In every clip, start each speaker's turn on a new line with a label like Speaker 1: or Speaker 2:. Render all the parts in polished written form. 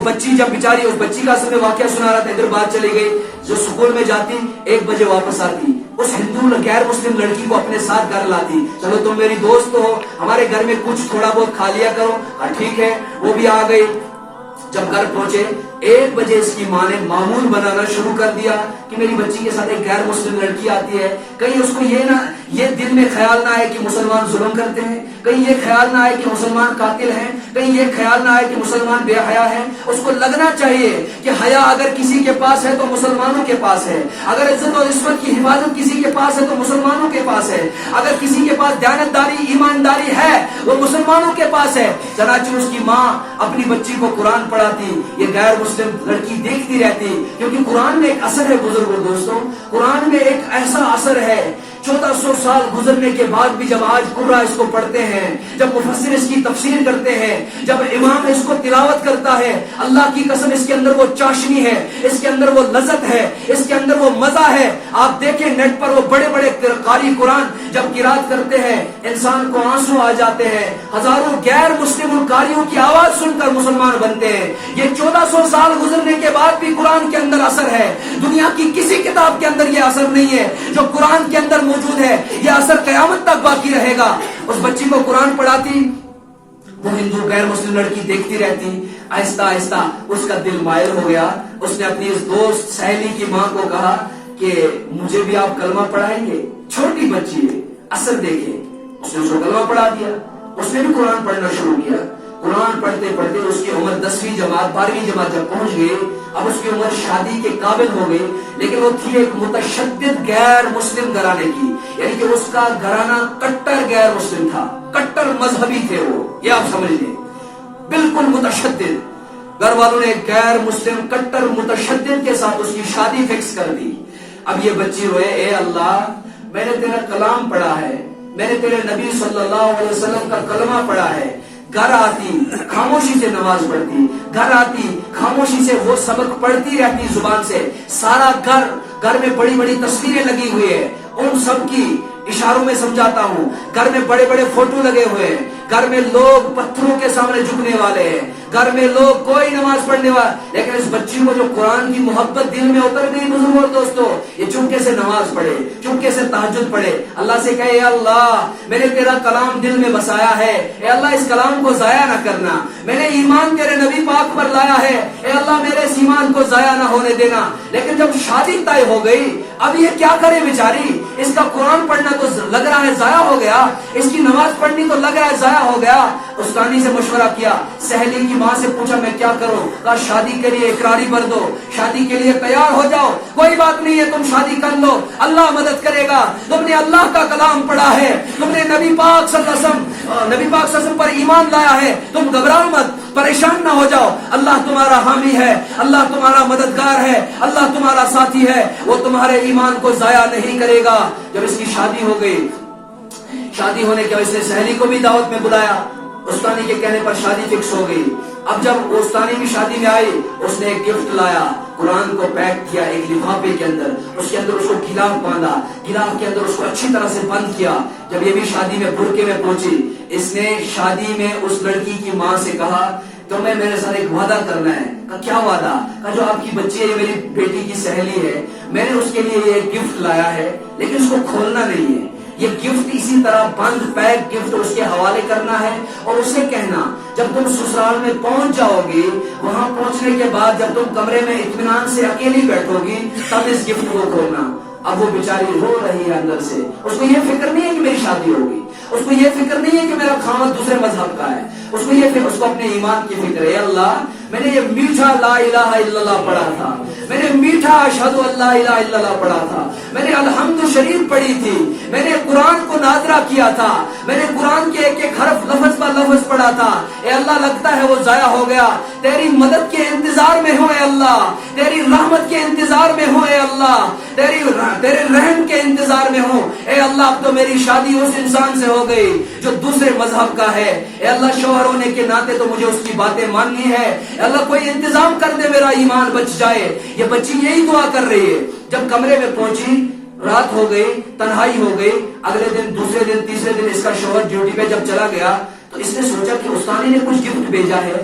Speaker 1: بچی جب بیچاری اس بچی کا اصل میں واقعہ سنا رہا تھا، ادھر بات چلی گئی، جو سکول میں جاتی 1 بجے واپس آتی، اس ہندو غیر مسلم لڑکی کو اپنے ساتھ گھر لاتی، چلو تم میری دوست ہو، ہمارے گھر میں کچھ تھوڑا بہت کھا لیا کرو، ہاں ٹھیک ہے، وہ بھی آ گئی۔ جب گھر پہنچے 1 بجے اس کی ماں نے معمول بنانا شروع کر دیا کہ میری بچی کے ساتھ ایک غیر مسلم لڑکی آتی ہے، کہیں اس کو یہ دل میں خیال نہ آئے کہ مسلمان ظلم کرتے ہیں، کہیں یہ خیال نہ آئے کہ مسلمان قاتل ہیں، کہیں یہ خیال نہ آئے کہ مسلمان بے حیا ہیں۔ اس کو لگنا چاہیے کہ حیا اگر کسی کے پاس ہے تو مسلمانوں کے پاس ہے، اگر عزت و عصمت کی حفاظت کسی کے پاس ہے تو مسلمانوں کے پاس ہے، اگر کسی کے پاس دیانتداری ایمانداری ہے وہ مسلمانوں کے پاس ہے۔ چنانچہ اس کی ماں اپنی بچی کو قرآن پڑھاتی، یہ غیر مسلم لڑکی دیکھتی رہتی، کیونکہ قرآن میں ایک اثر ہے بزرگوں دوستوں، قرآن میں ایک ایسا اثر ہے 1400 سال گزرنے کے بعد بھی جب آج قرآن اس کو پڑھتے ہیں، جب مفسر اس کی تفسیر کرتے ہیں، جب امام اس کو تلاوت کرتا ہے، اللہ کی قسم اس کے اندر وہ چاشنی ہے، اس کے اندر وہ لذت ہے، اس کے اندر وہ مزہ ہے۔ آپ دیکھیں نیٹ پر وہ بڑے بڑے قاری قرآن جب قرات کرتے ہیں انسان کو آنسو آ جاتے ہیں، ہزاروں غیر مسلم قاریوں کی آواز سن کر مسلمان بنتے ہیں۔ یہ 1400 سال گزرنے کے بعد بھی قرآن کے اندر اثر ہے، دنیا کی کسی کتاب کے اندر یہ اثر نہیں ہے جو قرآن کے اندر موجود ہے، یہ اثر قیامت تک باقی رہے گا۔ اس بچی کو قرآن پڑھاتی، وہ ہندو غیر مسلم لڑکی دیکھتی رہتی، آہستہ آہستہ اس کا دل مائل ہو گیا۔ اس نے اپنی اس دوست سہیلی کی ماں کو کہا کہ مجھے بھی آپ کلمہ پڑھائیں گے؟ چھوٹی بچی ہے، اثر دیکھیں، اس نے اس کو کلمہ پڑھا دیا، اس نے بھی قرآن پڑھنا شروع کیا۔ قرآن پڑھتے پڑھتے اس کی عمر 10ویں جماعت 12ویں جماعت جب پہنچ گئی، اب اس کی عمر شادی کے قابل ہو گئی، لیکن وہ تھی ایک متشدد غیر مسلم گھرانے کی، یعنی کہ اس کا گھرانہ کٹر غیر مسلم تھا، کٹر مذہبی تھے وہ، یہ آپ سمجھ لیں، بالکل متشدد۔ گھر والوں نے غیر مسلم کٹر متشدد کے ساتھ اس کی شادی فکس کر دی۔ اب یہ بچی روئے، اے اللہ میں نے تیرا کلام پڑھا ہے، میں نے تیرے نبی صلی اللہ علیہ وسلم کا کلمہ پڑھا ہے۔ گھر آتی خاموشی سے نماز پڑھتی، گھر آتی خاموشی سے وہ سبق پڑھتی رہتی زبان سے، سارا گھر میں بڑی بڑی تصویریں لگی ہوئی ہیں، ان سب کی اشاروں میں سمجھاتا ہوں، گھر میں بڑے بڑے فوٹو لگے ہوئے ہیں، گھر میں لوگ پتھروں کے سامنے جھکنے والے ہیں، گھر میں لوگ کوئی نماز پڑھنے والا، لیکن اس بچی کو جو قرآن کی محبت دل میں اتر گئی بزرگوں اور دوستوں، یہ چپکے سے نماز پڑھے، چپکے سے تہجد پڑھے، اللہ سے کہے اے اللہ میں نے تیرا کلام دل میں بسایا ہے، اے اللہ اس کلام کو ضائع نہ کرنا، میں نے ایمان تیرے نبی پاک پر لایا ہے، اے اللہ میرے اس ایمان کو ضائع نہ ہونے دینا۔ لیکن جب شادی طے ہو گئی، اب یہ کیا کرے بیچاری، اس کا قرآن پڑھنا تو لگ رہا ہے ضائع ہو گیا، اس کی نماز پڑھنی تو لگ رہا ہے ضائع ہو گیا۔ استانی سے مشورہ کیا، سہیلی کی ماں سے پوچھا میں کیا کروں، کہا شادی کے لیے اقراری بھر دو، شادی کے لیے تیار ہو جاؤ، کوئی بات نہیں ہے تم شادی کر لو، اللہ مدد کرے گا، تم نے اللہ کا کلام پڑھا ہے، تم نے نبی پاک صلی اللہ علیہ وسلم پر ایمان لایا ہے، تم گھبراؤ مت، پریشان نہ ہو جاؤ، اللہ تمہارا حامی ہے، اللہ تمہارا مددگار ہے، اللہ تمہارا ساتھی ہے، وہ تمہارے ایمان کو ضائع نہیں کرے گا۔ جب اس کی شادی ہو گئی، شادی ہونے کے وجہ سے سہیلی کو بھی دعوت میں بلایا، استانی کے کہنے پر شادی فکس ہو گئی۔ اب جب استانی بھی شادی میں آئی، اس نے ایک گفٹ لایا، قرآن کو پیک کیا ایک لفافے کے اندر، اس کے اندر اس کو گلاف باندھا، گلاف کے اندر اس کو اچھی طرح سے بند کیا۔ جب یہ بھی شادی میں برقعے میں پہنچی، اس نے شادی میں اس لڑکی کی ماں سے کہا تمہیں میرے ساتھ ایک وعدہ کرنا ہے۔ کہا کیا وعدہ؟ کہا جو آپ کی بچی ہے یہ میری بیٹی کی سہیلی ہے، میں نے اس کے لیے یہ گفٹ لایا ہے لیکن اس کو کھولنا نہیں ہے، یہ گفٹ اسی طرح بند پیک گفٹ اس کے حوالے کرنا ہے، اور اسے کہنا جب تم سسرال میں پہنچ جاؤ گی، وہاں پہنچنے کے بعد جب تم کمرے میں اطمینان سے اکیلی بیٹھو گی تب اس گفٹ کو کھولنا۔ اب وہ بیچاری رو رہی ہے اندر سے، اس کو یہ فکر نہیں ہے کہ میری شادی ہوگی، اس کو یہ فکر نہیں ہے کہ میرا خاوند دوسرے مذہب کا ہے، اس کو یہ اس کو اپنے ایمان کی فکر ہے۔ اللہ میں نے یہ میٹھا لا الہ الا اللہ پڑھا تھا، میں نے میٹھا اشہد ان لا الہ الا اللہ پڑھا تھا، میں نے الحمد شریف پڑھی تھی، میں نے قرآن کو ناظرہ کیا تھا، میں نے قرآن کے ایک ایک حرف لفظ پر لفظ پڑھا تھا، اے اللہ لگتا ہے وہ ضائع ہو گیا، تیری مدد کے انتظار میں ہوں اے اللہ، تیری رحمت کے انتظار میں ہوں اے اللہ، تیرے رحم کے انتظار میں ہوں اے اللہ۔ اب تو میری شادی اس انسان سے ہو گئی جو دوسرے مذہب کا ہے، اے اللہ شوہر ہونے کے ناطے تو مجھے اس کی باتیں ماننی ہے، اے اللہ کوئی انتظام کر دے میرا ایمان بچ جائے۔ یہ بچی یہی دعا کر رہی ہے۔ جب کمرے میں پہنچی، رات ہو گئی، تنہائی ہو گئی، اگلے دن دوسرے دن تیسرے دن اس کا شوہر ڈیوٹی پہ جب چلا گیا تو اس نے سوچا کہ استانی نے کچھ گفٹ بھیجا ہے،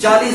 Speaker 1: 40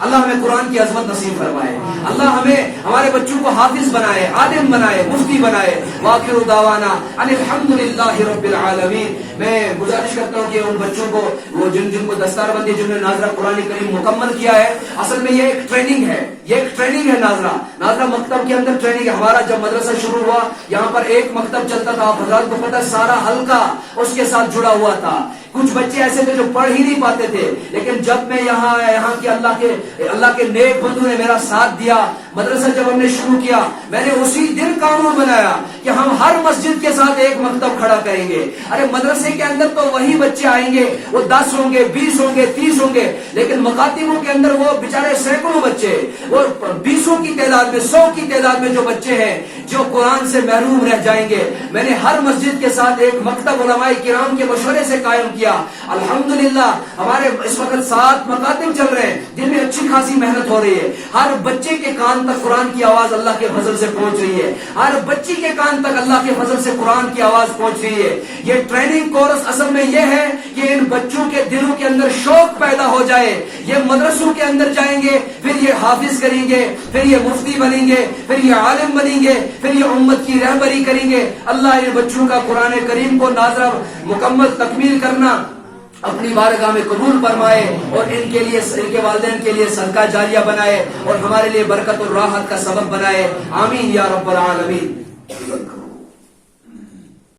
Speaker 1: اللہ ہمیں قرآن کی عظمت نصیب فرمائے، اللہ ہمیں ہمارے بچوں کو حافظ بنائے، عالم بنائے، مفتی بنائے۔ وآخر دعوانا ان الحمدللہ رب العالمین۔ میں گزارش کرتا ہوں کہ ان بچوں کو، وہ جن کو دستار بندی، جنہوں نے ناظرہ قرآن کریم مکمل کیا ہے، اصل میں یہ ایک ٹریننگ ہے، یہ ایک ٹریننگ ہے۔ ناظرہ مکتب کے اندر ٹریننگ ہے۔ ہمارا جب مدرسہ شروع ہوا یہاں پر ایک مکتب چلتا تھا، آپ حضرات کو پتہ، سارا حلقہ اس کے ساتھ جڑا ہوا تھا۔ کچھ بچے ایسے تھے جو پڑھ ہی نہیں پاتے تھے، لیکن جب میں یہاں آیا، یہاں کے اللہ کے نیک بندوں نے میرا ساتھ دیا۔ مدرسہ جب ہم نے شروع کیا، میں نے اسی دن قانون بنایا کہ ہم ہر مسجد کے ساتھ ایک مکتب کھڑا کریں گے۔ ارے مدرسے کے اندر تو وہی بچے آئیں گے، وہ 10 ہوں گے، 20 ہوں گے، 30 ہوں گے، لیکن مکاتبوں کے اندر وہ بیچارے سینکڑوں بچے، وہ 20 کی تعداد میں، 100 کی تعداد میں جو بچے ہیں جو قرآن سے محروم رہ جائیں گے۔ میں نے ہر مسجد کے ساتھ ایک مکتب علماء کرام کے مشورے سے قائم کیا۔ الحمدللہ ہمارے اس وقت 7 مکاتب چل رہے ہیں جن میں اچھی خاصی محنت ہو رہی ہے۔ ہر بچے کے کان تک قرآن کی آواز اللہ کے فضل سے پہنچ رہی ہے، ہر بچی کے کان تک اللہ کے فضل سے قرآن کی آواز پہنچ رہی ہے۔ یہ ٹریننگ کورس اصل میں یہ ہے کہ ان بچوں کے دلوں کے اندر شوق پیدا ہو جائے، یہ مدرسوں کے اندر جائیں گے، پھر یہ حافظ کریں گے، پھر یہ مفتی بنیں گے، پھر یہ عالم بنیں گے، پھر یہ امت کی رہبری کریں گے۔ اللہ ان بچوں کا قرآن کریم کو ناظرہ مکمل تکمیل کرنا اپنی بارگاہ میں قبول فرمائے، اور ان کے لیے، ان کے والدین کے لیے صدقہ جاریہ بنائے، اور ہمارے لیے برکت اور راحت کا سبب بنائے۔ آمین یا رب العالمین۔